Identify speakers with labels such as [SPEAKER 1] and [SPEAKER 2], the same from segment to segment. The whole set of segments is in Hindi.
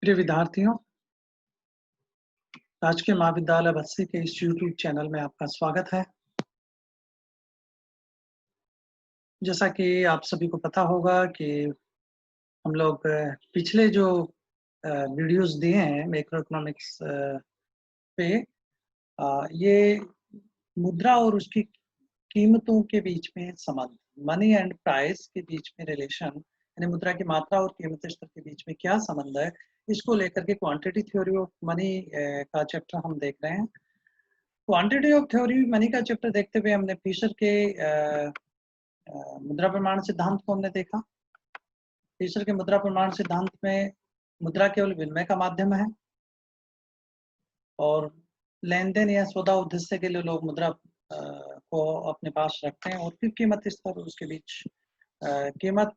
[SPEAKER 1] प्रिय विद्यार्थियों, राजकीय महाविद्यालय बस्सी के इस यूट्यूब चैनल में आपका स्वागत है। जैसा कि आप सभी को पता होगा कि हम लोग पिछले जो वीडियोस दिए हैं मैक्रो इकोनॉमिक्स पे ये मुद्रा और उसकी कीमतों के बीच में संबंध, मनी एंड प्राइस के बीच में रिलेशन, यानी मुद्रा की मात्रा और कीमत स्तर के बीच में क्या संबंध है, इसको लेकर के क्वांटिटी थ्योरी ऑफ मनी का चैप्टर हम देख रहे हैं। क्वांटिटी ऑफ थ्योरी मनी का चैप्टर देखते हुए हमने फिशर के मुद्रा प्रमाण सिद्धांत को हमने देखा। फिशर के मुद्रा प्रमाण सिद्धांत में मुद्रा केवल विनिमय का माध्यम है और लेन देन या सौदा उद्देश्य के लिए लोग मुद्रा को अपने पास रखते हैं। और फिर कीमत स्तर, उसके बीच कीमत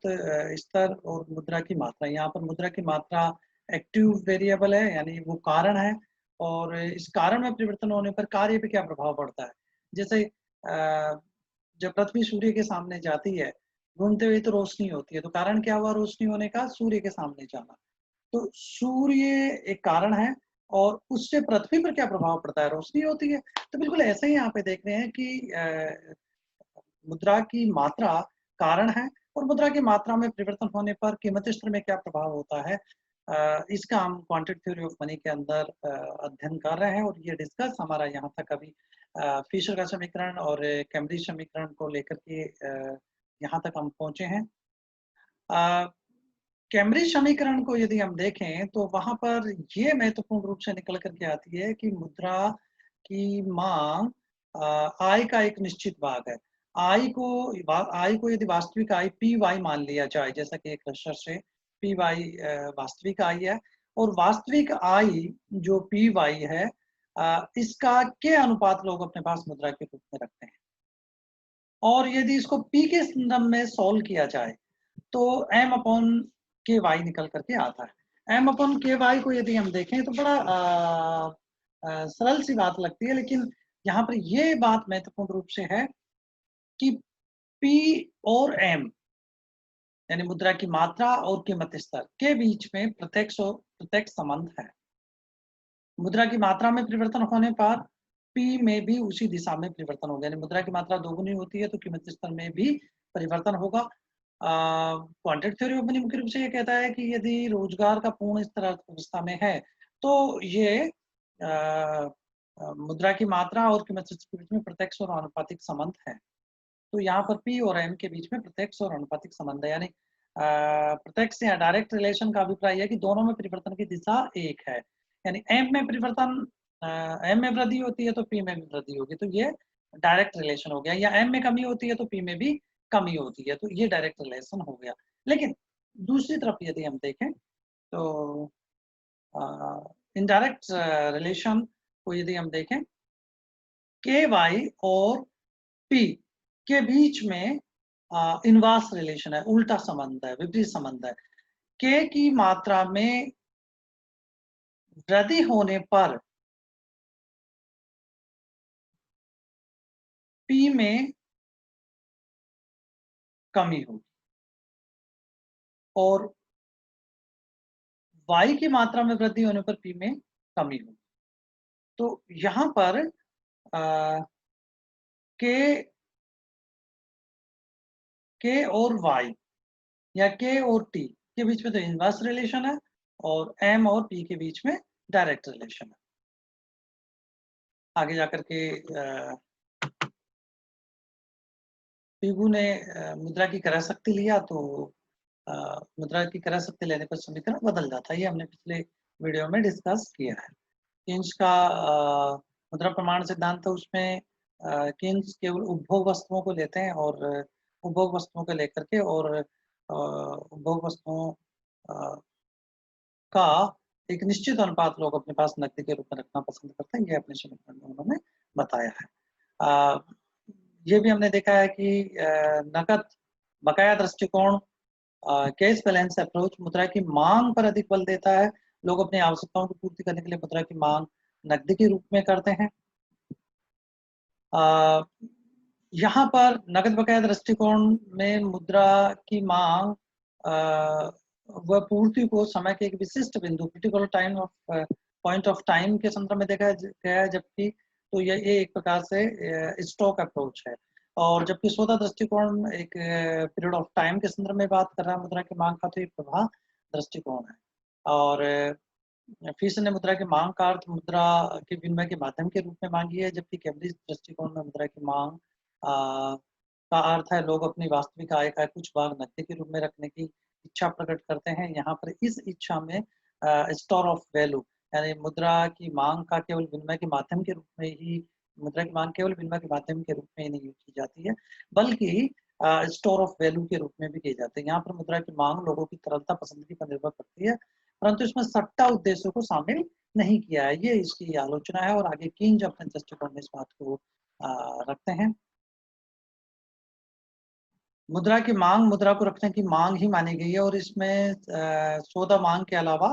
[SPEAKER 1] स्तर और मुद्रा की मात्रा। यहाँ पर मुद्रा की मात्रा एक्टिव वेरिएबल है, यानी वो कारण है, और इस कारण में परिवर्तन होने पर कार्य पे क्या प्रभाव पड़ता है। जैसे जब पृथ्वी सूर्य के सामने जाती है घूमते हुए तो रोशनी होती है, तो कारण क्या हुआ रोशनी होने का? सूर्य के सामने जाना। तो सूर्य एक कारण है और उससे पृथ्वी पर क्या प्रभाव पड़ता है? रोशनी होती है। तो बिल्कुल ऐसे ही यहाँ पे देख रहे हैं कि मुद्रा की मात्रा कारण है और मुद्रा की मात्रा में परिवर्तन होने पर कीमत स्तर में क्या प्रभाव होता है, इसका हम क्वांटिटी थ्योरी ऑफ मनी के अंदर अध्ययन कर रहे हैं। और ये डिस्कस हमारा यहाँ तक अभी फिशर का समीकरण और कैम्ब्रिज समीकरण को लेकर के यहाँ तक हम पहुंचे हैं। कैम्ब्रिज समीकरण को यदि हम देखें तो वहां पर ये महत्वपूर्ण रूप से निकल करके आती है कि मुद्रा की मांग आय का एक निश्चित भाग है। आय को यदि वास्तविक आय पी वाई मान लिया जाए, जैसा कि एक रसर से पी वाई वास्तविक आय है, और वास्तविक आय जो पी वाई है इसका के अनुपात लोग अपने पास मुद्रा के रूप में रखते हैं। और यदि इसको पी के संदर्भ में सॉल्व किया जाए तो एम अपॉन के वाई निकल करके आता है। एम अपॉन के वाई को यदि हम देखें तो बड़ा सरल सी बात लगती है, लेकिन यहाँ पर ये बात महत्वपूर्ण रूप से है कि पी और एम यानी मुद्रा की मात्रा और कीमत स्तर के बीच में प्रत्यक्ष संबंध है। मुद्रा की मात्रा में परिवर्तन होने पर पी में भी उसी दिशा में परिवर्तन होगा, यानी मुद्रा की मात्रा दोगुनी होती है तो कीमत स्तर में भी परिवर्तन होगा। क्वांटिटी थ्योरी ऑफ मनी मुख्य रूप से ये कहता है कि यदि रोजगार का पूर्ण स्तर अर्थव्यवस्था में है तो ये मुद्रा की मात्रा और कीमत स्तर के बीच में प्रत्यक्ष और आनुपातिक संबंध है। तो यहाँ पर पी और एम के बीच में प्रत्यक्ष और आनुपातिक संबंध है, यानी प्रत्यक्ष या डायरेक्ट रिलेशन का अभिप्राय है कि दोनों में परिवर्तन की दिशा एक है। यानी एम में परिवर्तन, एम में वृद्धि होती है तो पी में भी वृद्धि होगी, तो ये डायरेक्ट रिलेशन हो गया। या एम में कमी होती है तो पी में भी कमी होती है, तो ये डायरेक्ट रिलेशन हो गया। लेकिन दूसरी तरफ यदि हम देखें तो इनडायरेक्ट रिलेशन को यदि हम देखें, के वाई और पी के बीच में इनवर्स रिलेशन है, उल्टा संबंध है, विपरीत संबंध है। के की मात्रा में वृद्धि होने पर पी में कमी होगी और वाई की मात्रा में वृद्धि होने पर पी में कमी होगी। तो यहाँ पर के और वाई या के और टी के बीच में तो इनवर्स रिलेशन है और एम और पी के बीच में डायरेक्ट रिलेशन है। आगे जाकर के पीगू ने मुद्रा की क्रय शक्ति लिया तो मुद्रा की क्रय शक्ति लेने पर समीकरण बदल जाता है। ये हमने पिछले वीडियो में डिस्कस किया है। किन्स का मुद्रा प्रमाण सिद्धांत है, उसमें किन्स केवल उपभोग वस्तुओं को लेते हैं और उपभोग वस्तुओं को लेकर के और उपभोग वस्तुओं का एक निश्चित अनुपात लोग अपने पास नकदी के रूप में रखना पसंद करते हैं। ये अपने समीकरण में उन्होंने बताया है। ये भी हमने देखा है कि नकद बकाया दृष्टिकोण, कैश बैलेंस अप्रोच मुद्रा की मांग पर अधिक बल देता है। लोग अपनी आवश्यकताओं की पूर्ति करने के लिए मुद्रा की मांग नकदी के रूप में करते हैं। यहाँ पर नकद बकाया दृष्टिकोण में मुद्रा की मांग वह पूर्ति को समय के एक विशिष्ट बिंदु critical time of point of time के संदर्भ में देखा गया है, जबकि तो ये एक प्रकार से स्टॉक अप्रोच है। और जबकि सौदा दृष्टिकोण एक पीरियड ऑफ टाइम के संदर्भ में बात कर रहा है मुद्रा की मांग का, तो एक प्रवाह दृष्टिकोण है। और फिश ने मुद्रा की मांग का अर्थ मुद्रा के विनिमय के माध्यम के रूप में मांगी है, जबकि कैम्ब्रिज दृष्टिकोण में मुद्रा की मांग का अर्थ है लोग अपनी वास्तविक आय का कुछ भाग नकदी के रूप में रखने की इच्छा प्रकट करते हैं। यहाँ पर इस इच्छा में स्टोर ऑफ वैल्यू यानी मुद्रा की मांग का केवल विनिमय के माध्यम के रूप में ही मुद्रा की मांग केवल विनिमय के माध्यम के रूप में ही नहीं की जाती है, बल्कि स्टोर ऑफ वैल्यू के रूप में भी की जाती है। यहाँ पर मुद्रा की मांग लोगों की तरलता पसंदगी पर निर्भर करती है, परंतु इसमें सट्टा उद्देश्यों को शामिल नहीं किया है। ये इसकी आलोचना है और आगे कीन्ज अपने दृष्टिकोण में इस बात को रखते हैं। मुद्रा की मांग मुद्रा को रखने की मांग ही मानी गई है और इसमें सौदा मांग के अलावा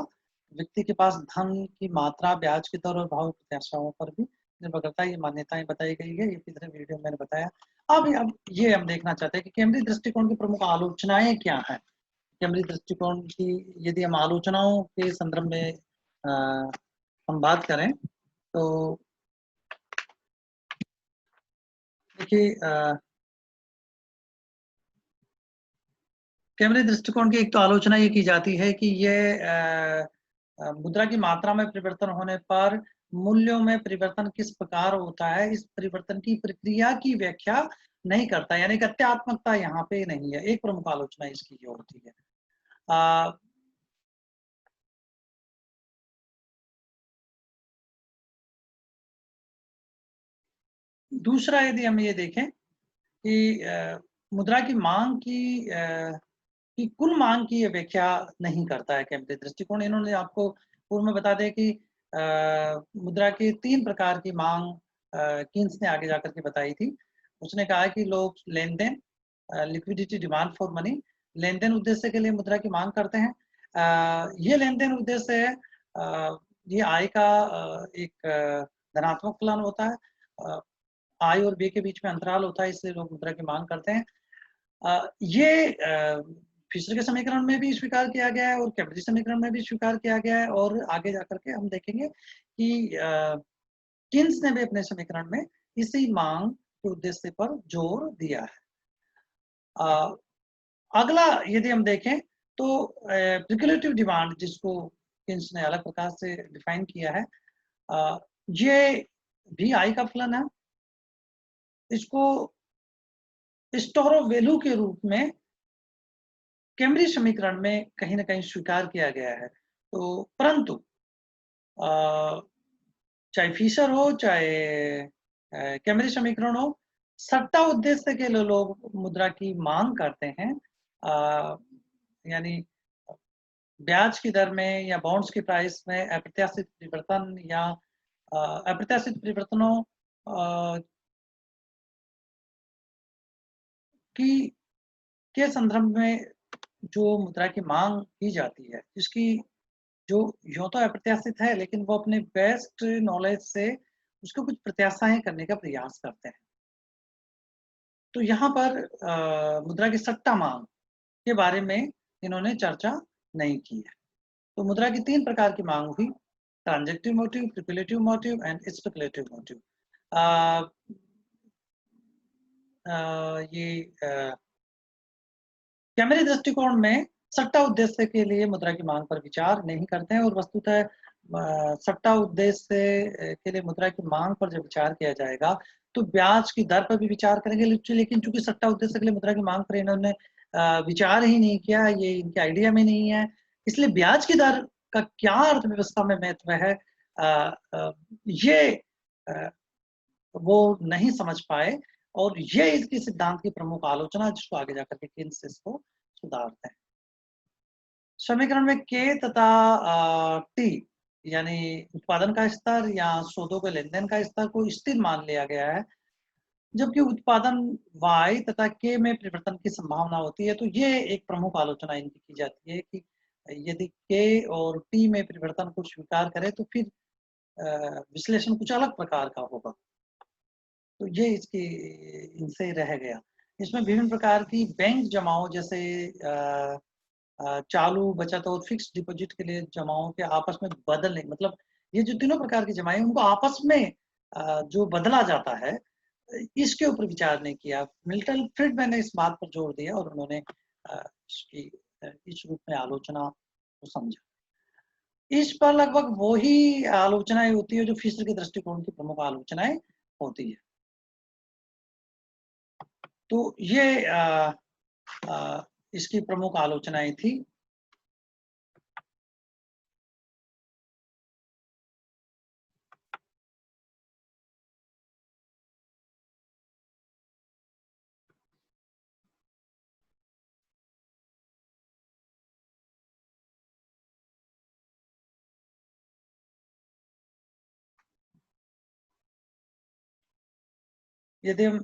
[SPEAKER 1] व्यक्ति के पास धन की मात्रा, ब्याज की दर और भाव प्रत्याशाओं पर भी निर्भर करता है। ये मान्यताएं बताई गई है, ये पिछले वीडियो में मैंने बताया। अब ये हम देखना चाहते हैं कि कैम्ब्रिज दृष्टिकोण की प्रमुख आलोचनाएं क्या हैं। कैम्ब्रिज दृष्टिकोण की यदि हम आलोचनाओं के संदर्भ में हम बात करें तो देखिए कैम्ब्रिज दृष्टिकोण की एक तो आलोचना ये की जाती है कि ये मुद्रा की मात्रा में परिवर्तन होने पर मूल्यों में परिवर्तन किस प्रकार होता है, इस परिवर्तन की प्रक्रिया की व्याख्या नहीं करता, यानी कि तथ्यात्मकता यहाँ पे नहीं है। एक प्रमुख आलोचना इसकी ये होती है। दूसरा यदि हम ये देखें कि मुद्रा की मांग की कुल मांग की ये व्याख्या नहीं करता है कैम्ब्रिज दृष्टिकोण। इन्होंने आपको पूर्व में बता दें कि मुद्रा की 3 प्रकार की मांग कीन्स ने आगे जाकर के बताई थी। उसने कहा कि लोग लेन-देन, लिक्विडिटी डिमांड फॉर मनी, लेन-देन उद्देश्य के लिए मुद्रा की मांग करते हैं। ये लेन-देन उद्देश्य है ये आय का एक धनात्मक फलन होता है। आय और व्यय के बीच में अंतराल होता है, इसलिए लोग मुद्रा की मांग करते हैं। ये फिशर के समीकरण में भी स्वीकार किया गया है और कैम्ब्रिज समीकरण में भी स्वीकार किया गया है और आगे जाकर के हम देखेंगे कि किन्स ने भी अपने समीकरण में इसी मांग के उद्देश्य पर जोर दिया है। अगला यदि हम देखें तो स्पेक्युलेटिव डिमांड, जिसको किन्स ने अलग प्रकार से डिफाइन किया है, ये भी आय का फलन है। इसको स्टोर ऑफ वैल्यू के रूप में कैम्ब्रिज समीकरण में कहीं न कहीं स्वीकार किया गया है। तो परंतु चाहे फिशर हो, चाहे कैम्ब्रिज समीकरण हो, सट्टा उद्देश्य के लिए लोग मुद्रा की मांग करते हैं। यानी ब्याज की दर में या बॉन्ड्स की प्राइस में अप्रत्याशित परिवर्तन या अप्रत्याशित परिवर्तनों की के संदर्भ में जो मुद्रा की मांग की जाती है, जिसकी जो यूँ तो अप्रत्याशित है, लेकिन वो अपने बेस्ट नॉलेज से उसको कुछ प्रत्याशाएँ करने का प्रयास करते हैं। तो यहाँ पर मुद्रा की सट्टा मांग के बारे में इन्होंने चर्चा नहीं की है। तो मुद्रा की 3 प्रकार की मांग हुई, transactive motive, speculative motive and speculative motive. अ ये कैम्ब्रिज दृष्टिकोण में सट्टा उद्देश्य के लिए मुद्रा की मांग पर विचार नहीं करते हैं और वस्तुतः सट्टा उद्देश्य के लिए मुद्रा की मांग पर जब विचार किया जाएगा, तो ब्याज की दर पर भी विचार करेंगे। लेकिन चूँकि सट्टा उद्देश्य के लिए मुद्रा की मांग पर इन्होंने विचार ही नहीं किया, ये इनके आइडिया में नहीं है, इसलिए ब्याज की दर का क्या अर्थव्यवस्था में महत्व है, अ अ, ये अ, वो नहीं समझ पाए और ये इसकी सिद्धांत की प्रमुख आलोचना है, जिसको आगे जाकर के किन्स इसको सुधारते हैं। समीकरण में के तथा टी यानी उत्पादन का स्तर या सौदों के लेन-देन का स्तर को स्थिर मान लिया गया है, जबकि उत्पादन वाई तथा के में परिवर्तन की संभावना होती है। तो ये एक प्रमुख आलोचना इनकी की जाती है कि यदि के और टी में परिवर्तन को स्वीकार करें तो फिर विश्लेषण कुछ अलग प्रकार का होगा। तो ये इसकी इनसे रह गया। इसमें विभिन्न प्रकार की बैंक जमाओं जैसे चालू, बचत और फिक्स्ड डिपॉजिट के लिए जमाओं के आपस में बदलने, मतलब ये जो तीनों प्रकार की जमाएँ उनको आपस में जो बदला जाता है, इसके ऊपर विचार नहीं किया। मिल्टन फ्रीडमैन ने इस बात पर जोर दिया और उन्होंने इसकी इस रूप में आलोचना को समझा। इस पर लगभग वो ही आलोचनाएँ होती है जो फिशर के दृष्टिकोण की प्रमुख आलोचनाएँ होती है। तो ये इसकी प्रमुख आलोचनाएँ थी। यदि हम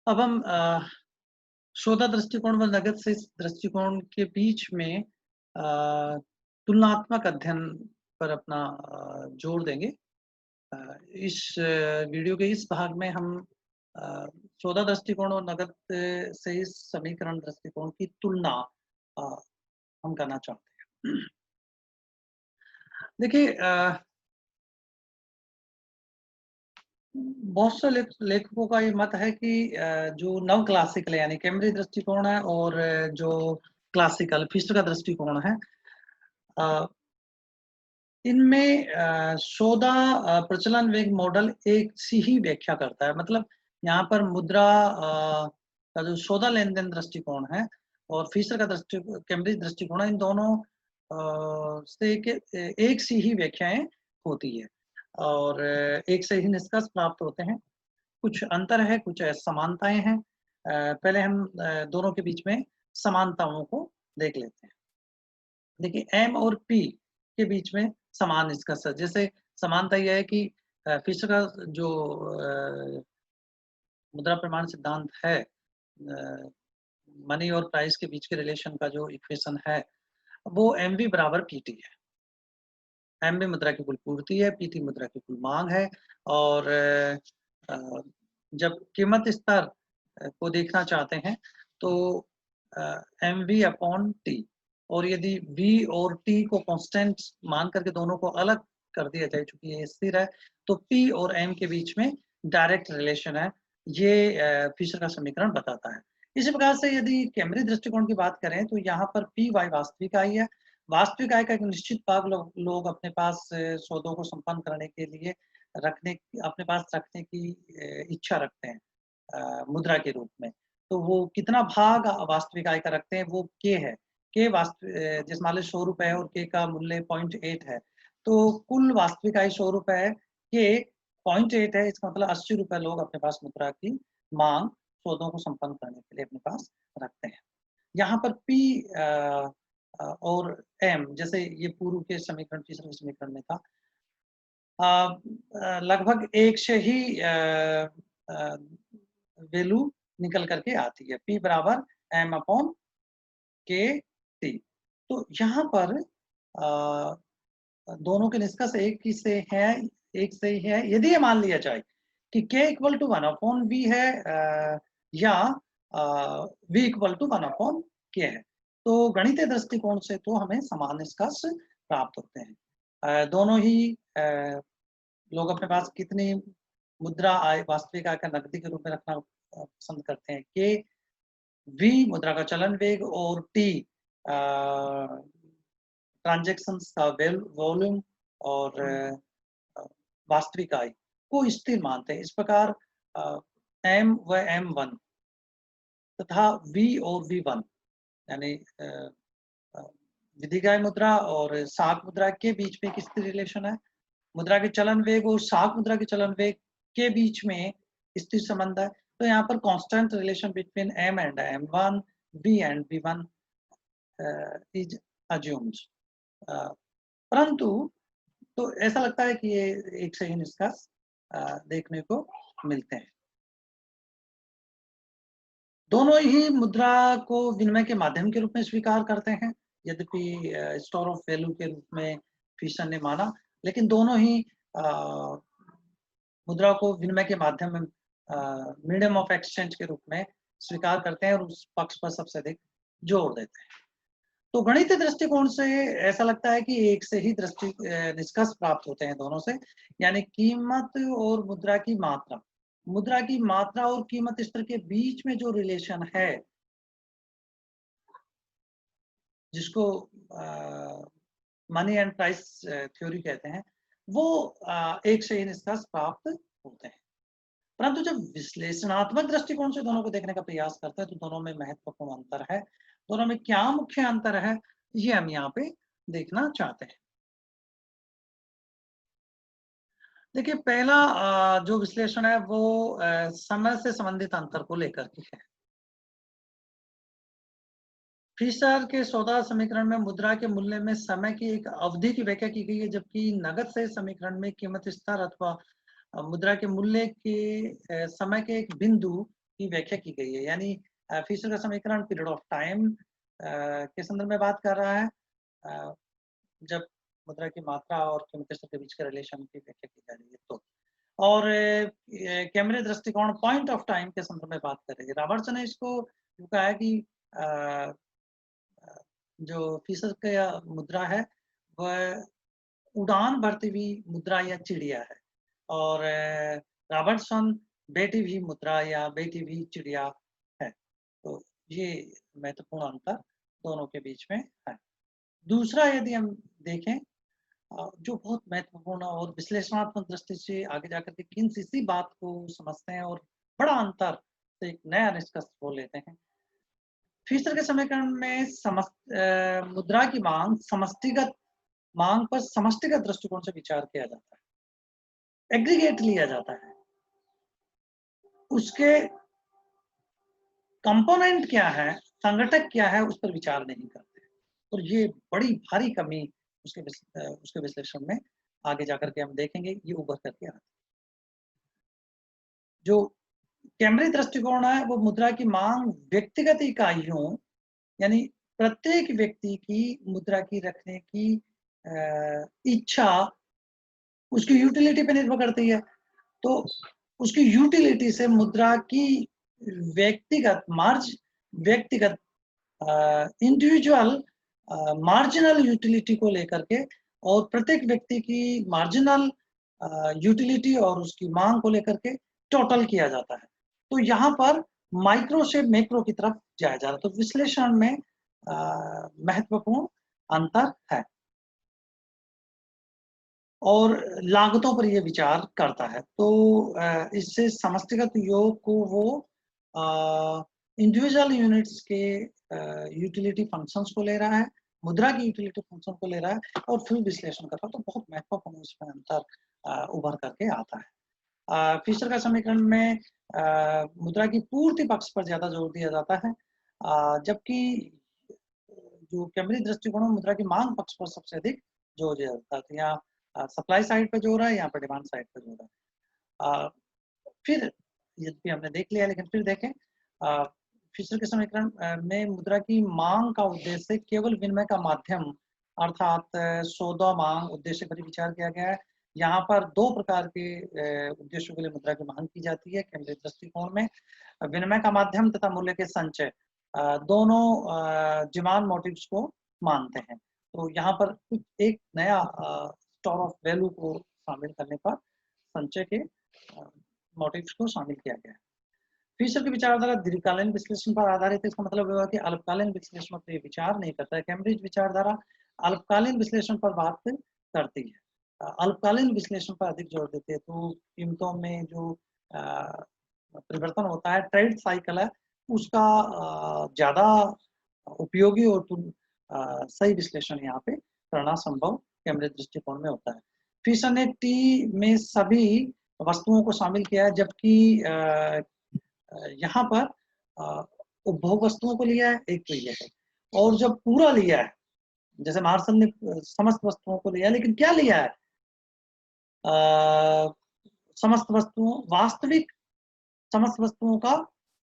[SPEAKER 1] अब हम शोधा दृष्टिकोण व नगद से इस दृष्टिकोण के बीच में तुलनात्मक अध्ययन पर अपना जोर देंगे। इस वीडियो के इस भाग में हम अ, शोधा दृष्टिकोण और नगद से इस समीकरण दृष्टिकोण की तुलना अ, हम करना चाहते हैं। देखिए बहुत से लेखकों का ये मत है कि जो नव क्लासिकल यानी कैम्ब्रिज दृष्टिकोण है और जो क्लासिकल फिशर का दृष्टिकोण है, इनमें शोधा प्रचलन वेग मॉडल एक सी ही व्याख्या करता है। मतलब यहाँ पर मुद्रा का जो शोधा लेन-देन दृष्टिकोण है और फिशर का कैम्ब्रिज दृष्टिकोण है, इन दोनों से एक सी ही व्याख्याएँ होती है और एक से ही निष्कर्ष प्राप्त होते हैं। कुछ अंतर है, कुछ समानताएँ हैं। पहले हम दोनों के बीच में समानताओं को देख लेते हैं। देखिए एम और पी के बीच में समान निष्कर्ष है। जैसे समानता ये है कि फिशर का जो मुद्रा प्रमाण सिद्धांत है, मनी और प्राइस के बीच के रिलेशन का जो इक्वेशन है, वो एमवी बराबर पीटी है। एमवी मुद्रा की कुल पूर्ति है, पीटी मुद्रा की कुल माँग है और अ, जब कीमत स्तर को देखना चाहते हैं तो एमवी अपॉन टी, और यदि वी और टी को कांस्टेंट मान करके दोनों को अलग कर दिया जाए, चूँकि ये स्थिर है, तो पी और एम के बीच में डायरेक्ट रिलेशन है, ये फिशर का समीकरण बताता है। इसी प्रकार से यदि कैमरी दृष्टिकोण की बात करें तो यहाँ पर पी वाई वास्तविक आय है। वास्तविक आय का एक निश्चित भाग लोग अपने पास सौदों को संपन्न करने के लिए अपने पास रखने की इच्छा रखते हैं मुद्रा के रूप में। तो वो कितना भाग वास्तविक आय का रखते हैं वो के है। के जैसे मान लीजिए ₹100 और के का मूल्य 0.8 है। तो कुल वास्तविक आय ₹100 है, के 0.8 है, इसका मतलब ₹80 लोग अपने पास मुद्रा की माँग सौदों को संपन्न करने के लिए अपने पास रखते हैं। यहाँ पर पी और एम जैसे ये पूर्व के समीकरण तीसरे समीकरण में था। लगभग एक से ही अ, वैल्यू निकल कर के आती है। P बराबर m अपॉन के टी। तो यहाँ पर दोनों के निष्कर्ष एक से ही है। यदि ये मान लिया जाए कि k equal to 1 upon v है या v equal to 1 upon k है, तो गणितीय दृष्टिकोण से तो हमें समान निष्कर्ष प्राप्त होते हैं। दोनों ही लोग अपने पास कितनी मुद्रा आय वास्तविक आय का नकदी के रूप में रखना पसंद करते हैं। के वी मुद्रा का चलन वेग और टी ट्रांजैक्शंस का वॉल्यूम और वास्तविक आय को स्थिर मानते हैं। इस प्रकार एम व M1 तथा V और V1 यानी विधिगाय मुद्रा और साख मुद्रा के बीच में एक स्थिर रिलेशन है। मुद्रा के चलन वेग और साख मुद्रा के चलन वेग के बीच में स्थिर संबंध है। तो यहाँ पर constant relation between M and M1, V and V1 is assumed. परंतु तो ऐसा लगता है कि ये एक सही निष्कर्ष देखने को मिलते हैं। दोनों ही मुद्रा को विनिमय के माध्यम के रूप में स्वीकार करते हैं, यद्यपि स्टोर ऑफ वैल्यू के रूप में फिशर ने माना, लेकिन दोनों ही मुद्रा को विनिमय के माध्यम में मीडियम ऑफ एक्सचेंज के रूप में स्वीकार करते हैं और उस पक्ष पर सबसे अधिक जोर देते हैं। तो गणितीय दृष्टिकोण से ऐसा लगता है कि एक से ही निष्कर्ष प्राप्त होते हैं दोनों से, यानी कीमत और मुद्रा की मात्रा। मुद्रा की मात्रा और कीमत स्तर के बीच में जो रिलेशन है, जिसको मनी एंड प्राइस थ्योरी कहते हैं, वो एक से ही निष्कर्ष प्राप्त होते हैं। परंतु जब विश्लेषणात्मक दृष्टिकोण से दोनों को देखने का प्रयास करते हैं तो दोनों में महत्वपूर्ण अंतर है। दोनों में क्या मुख्य अंतर है, ये हम यहाँ पे देखना चाहते हैं। देखिए, पहला जो विश्लेषण है वो समय से संबंधित अंतर को लेकर के है। फिशर के सौदा समीकरण में मुद्रा के मूल्य में समय की एक अवधि की व्याख्या की गई है, जबकि नगद से समीकरण में कीमत स्तर अथवा मुद्रा के मूल्य के समय के एक बिंदु की व्याख्या की गई है। यानी फिशर का समीकरण पीरियड ऑफ टाइम के संदर्भ में बात कर रहा है, जब मुद्रा की मात्रा और कीमत स्तर के बीच के रिलेशन की व्याख्या की जा रही है तो। और कैमरे दृष्टिकोण पॉइंट ऑफ टाइम के संदर्भ में बात कर रही है। रॉबर्टसन ने इसको कहा है कि जो फिशर का मुद्रा है वह उड़ान भरती हुई मुद्रा या चिड़िया है, और रॉबर्टसन बैठी हुई मुद्रा या बैठी हुई चिड़िया है। तो ये महत्वपूर्ण अंतर दोनों के बीच में है। दूसरा यदि हम देखें जो बहुत महत्वपूर्ण और विश्लेषणात्मक दृष्टि से आगे जाकर के किन इसी बात को समझते हैं और बड़ा अंतर से एक नया निष्कर्ष बोल लेते हैं। फिशर के समीकरण में मुद्रा की मांग समष्टिगत मांग पर समष्टिगत दृष्टिकोण से विचार किया जाता है, एग्रीगेट लिया जाता है। उसके कंपोनेंट क्या है, संघटक क्या है, उस पर विचार नहीं करते। और ये बड़ी भारी कमी उसके विश्लेषण में आगे जाकर के हम देखेंगे, ये उभर करके आती है। जो कैमरे दृष्टिकोण है वो मुद्रा की मांग व्यक्तिगत इकाइयों यानी प्रत्येक व्यक्ति की मुद्रा की रखने की इच्छा उसकी यूटिलिटी पे निर्भर करती है। तो उसकी यूटिलिटी से मुद्रा की व्यक्तिगत इंडिविजुअल मार्जिनल यूटिलिटी को लेकर के और प्रत्येक व्यक्ति की मार्जिनल यूटिलिटी और उसकी मांग को लेकर के टोटल किया जाता है। तो यहाँ पर माइक्रो से मैक्रो की तरफ जाया जा रहा है। तो विश्लेषण में महत्वपूर्ण अंतर है और लागतों पर ये विचार करता है। तो इससे समष्टिगत योग को वो इंडिविजुअल यूनिट्स के यूटिलिटी फंक्शंस को ले रहा है, मुद्रा की यूटिलिटी फंक्शन को ले रहा है और फिर विश्लेषण कर रहा है। तो बहुत महत्वपूर्ण इसमें अंतर उभर करके आता है। फिशर का समीकरण में मुद्रा की पूर्ति पक्ष पर ज़्यादा जोर दिया जाता है, जबकि जो कैम्ब्रिज दृष्टिकोण में मुद्रा की मांग पक्ष पर सबसे अधिक जोर दिया जाता है। तो यहाँ सप्लाई साइड पे जोर है, यहाँ पर डिमांड साइड पे जोर है। फिर यद्यपि हमने देख लिया, लेकिन फिर देखें फिशर के समीकरण में मुद्रा की मांग का उद्देश्य केवल विनिमय का माध्यम अर्थात सौदा मांग उद्देश्य पर विचार किया गया है। यहाँ पर दो प्रकार के उद्देश्यों के लिए मुद्रा की मांग की जाती है केंद्रीय दृष्टिकोण में। विनिमय का माध्यम तथा मूल्य के संचय दोनों डिमांड मोटिव्स को मानते हैं। तो यहाँ पर एक नया स्टोर ऑफ वैल्यू को शामिल करने पर संचय के मोटिव्स को शामिल किया गया है। फिशर की विचारधारा दीर्घकालीन विश्लेषण पर आधारित है। इसका मतलब हुआ कि अल्पकालीन विश्लेषण पर विचार नहीं करता है। कैम्ब्रिज विचारधारा अल्पकालीन विश्लेषण पर बात करती है, अल्पकालीन विश्लेषण पर अधिक जोर देती है। तो कीमतों में जो परिवर्तन होता है, ट्रेड साइकिल है, उसका ज्यादा उपयोगी और सही विश्लेषण यहाँ पे करना संभव कैम्ब्रिज दृष्टिकोण में होता है। फिशर ने टी में सभी वस्तुओं को शामिल किया है, जबकि यहाँ पर उपभोग वस्तुओं को लिया है, एक तो ये है। और जब पूरा लिया है, जैसे मार्शल ने समस्त वस्तुओं को लिया, लेकिन क्या लिया है? समस्त वस्तुओं वास्तविक समस्त वस्तुओं का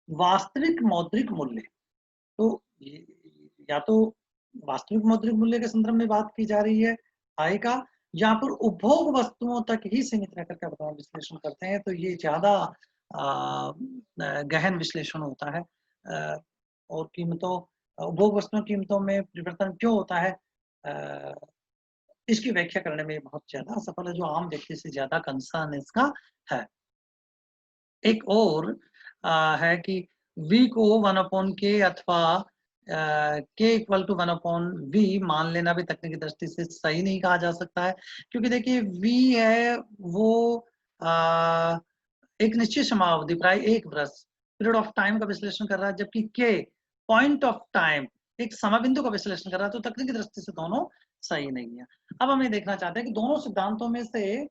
[SPEAKER 1] वास्तविक मौद्रिक मूल्य। तो या तो वास्तविक मौद्रिक मूल्य के संदर्भ में बात की जा रही है आय का, या फिर उपभोग वस्तुओं तक ही सीमित रहकर के वर्तमान विश्लेषण करते हैं। तो ये ज्यादा गहन विश्लेषण होता है। और कीमतों उपभोग वस्तुओं कीमतों में परिवर्तन क्यों होता है, इसकी व्याख्या करने में बहुत ज्यादा असफल है, जो आम व्यक्ति से ज्यादा कंसर्न इसका है। एक और है कि v को 1/k अथवा k इक्वल टू 1/v मान लेना भी तकनीकी दृष्टि से सही नहीं कहा जा सकता है, क्योंकि देखिए v है वो एक निश्चित समावधि प्राय एक वर्ष पीरियड ऑफ टाइम का विश्लेषण कर रहा है, जबकि k पॉइंट ऑफ टाइम एक समय बिंदु का विश्लेषण कर रहा है। तो तकनीकी दृष्टि से दोनों सही नहीं है। अब हम ये देखना चाहते हैं कि दोनों सिद्धांतों में से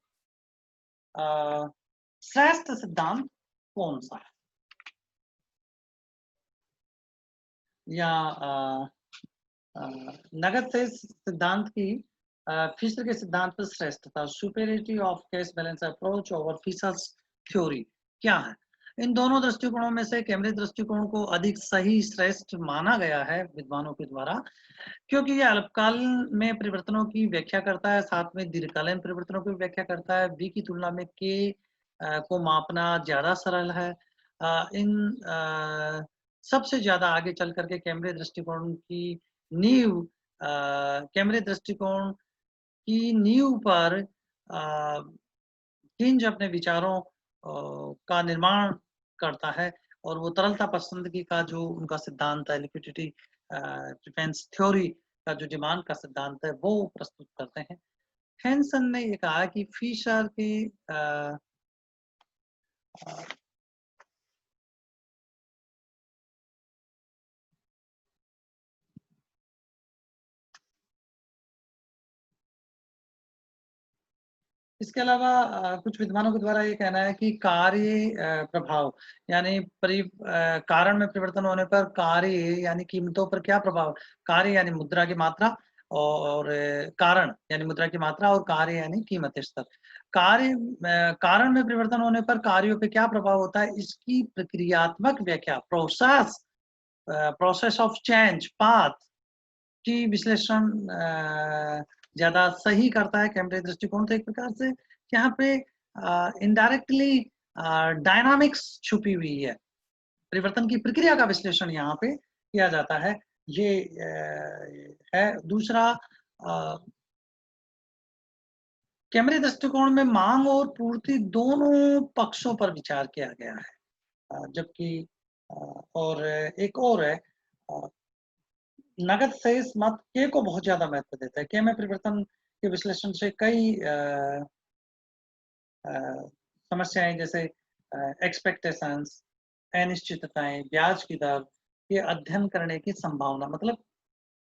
[SPEAKER 1] श्रेष्ठ सिद्धांत कौन सा है, या नगद से सिद्धांत की फिशर के सिद्धांत पर श्रेष्ठता, superiority of cash balance approach over Fisher's theory क्या है? इन दोनों दृष्टिकोणों में से कैम्ब्रिज दृष्टिकोण को अधिक सही श्रेष्ठ माना गया है विद्वानों के द्वारा, क्योंकि यह अल्पकाल में परिवर्तनों की व्याख्या करता है, साथ में दीर्घकालीन परिवर्तनों की व्याख्या करता है। बी की तुलना में के को मापना ज्यादा सरल है। इन सबसे ज्यादा आगे चल करके कैम्ब्रिज दृष्टिकोण की नींव कैम्ब्रिज दृष्टिकोण की नींव पर किंज अपने विचारों का निर्माण करता है, और वो तरलता पसंदगी का जो उनका सिद्धांत है, लिक्विडिटी डिफेंस थ्योरी का जो डिमांड का सिद्धांत है, वो प्रस्तुत करते हैं। हैंसन ने ये कहा कि फिशर के इसके अलावा कुछ विद्वानों के द्वारा ये कहना है कि कार्य प्रभाव यानी कारण में परिवर्तन होने पर कार्य यानी कीमतों पर क्या प्रभाव, कार्य यानी मुद्रा की मात्रा, और कारण यानी मुद्रा की मात्रा, और कार्य यानी कीमत स्तर। कारण में परिवर्तन होने पर कार्यों पे क्या प्रभाव होता है, इसकी प्रक्रियात्मक व्याख्या प्रोसेस ऑफ चेंज पाथ की विश्लेषण ज्यादा सही करता है कैम्ब्रिज दृष्टिकोण। तो एक प्रकार से यहाँ पे इनडायरेक्टली डायनामिक्स छुपी हुई है, परिवर्तन की प्रक्रिया का विश्लेषण यहाँ पे किया जाता है। ये है दूसरा कैमरे दृष्टिकोण में मांग और पूर्ति दोनों पक्षों पर विचार किया गया है। जबकि और एक और है, अ, नगद शेष मत के को बहुत ज़्यादा महत्व देता है। के में परिवर्तन के विश्लेषण से कई अ, समस्याएँ जैसे एक्सपेक्टेशंस, अनिश्चितताएँ, ब्याज की दर, ये अध्ययन करने की संभावना, मतलब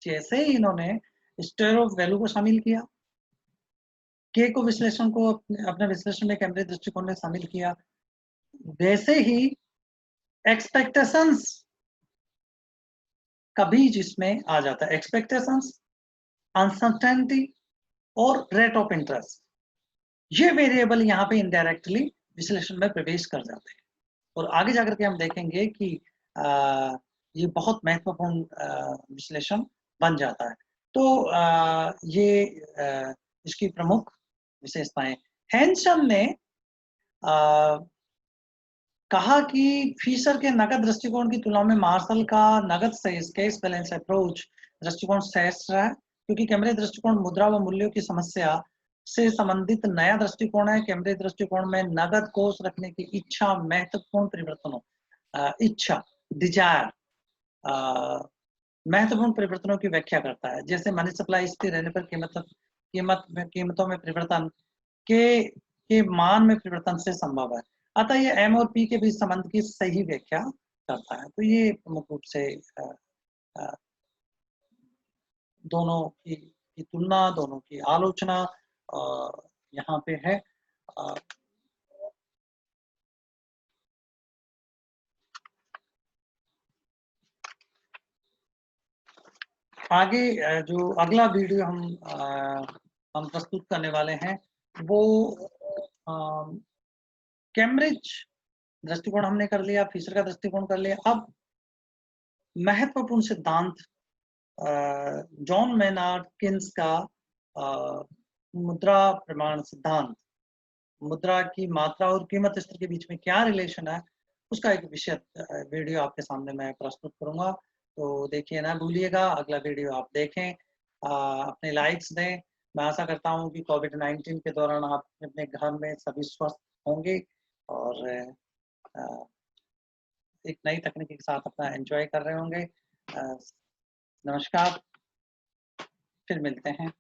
[SPEAKER 1] जैसे ही इन्होंने स्क्वायर ऑफ वैल्यू को शामिल किया, के को विश्लेषण को अपने विश्लेषण में कैमरे दृष्टिकोण ने शामिल किया, वैसे ही एक्सपेक्टेशंस का बीज इसमें आ जाता है। एक्सपेक्टेशंस, अनसर्टेनिटी और रेट ऑफ इंटरेस्ट, ये वेरिएबल यहाँ पे इनडायरेक्टली विश्लेषण में प्रवेश कर जाते हैं और आगे जाकर के हम देखेंगे कि ये बहुत महत्वपूर्ण विश्लेषण बन जाता है। तो ये इसकी प्रमुख विशेषताएं। हैंसन ने कहा कि फिशर के नकद दृष्टिकोण की तुलना में मार्शल का नकद शेष कैश बैलेंस अप्रोच दृष्टिकोण श्रेष्ठ रहा है, क्योंकि कैमरे दृष्टिकोण मुद्रा व मूल्यों की समस्या से संबंधित नया दृष्टिकोण है। कैमरे दृष्टिकोण में नगद कोष रखने की इच्छा महत्वपूर्ण परिवर्तनों इच्छा डिजायर महत्वपूर्ण परिवर्तनों की व्याख्या करता है। जैसे मनी सप्लाई स्थिर रहने पर कीमतों में परिवर्तन के मान में परिवर्तन से संभव है। अतः ये एम और पी के बीच संबंध की सही व्याख्या करता है। तो ये प्रमुख रूप से अ, दोनों की तुलना, दोनों की आलोचना यहाँ पे है। अ, आगे जो अगला वीडियो हम प्रस्तुत करने वाले हैं वो कैम्ब्रिज दृष्टिकोण हमने कर लिया, फिशर का दृष्टिकोण कर लिया। अब महत्वपूर्ण सिद्धांत जॉन मेनार्ड किन्स का मुद्रा प्रमाण सिद्धांत, मुद्रा की मात्रा और कीमत स्तर के बीच में क्या रिलेशन है, उसका एक विषय वीडियो आपके सामने मैं प्रस्तुत करूंगा। तो देखिए ना भूलिएगा, अगला वीडियो आप देखें, अपने लाइक्स दें। मैं आशा करता हूँ कि कोविड-19 के दौरान आप अपने घर में सभी स्वस्थ होंगे और एक नई तकनीक के साथ अपना एंजॉय कर रहे होंगे। नमस्कार, फिर मिलते हैं।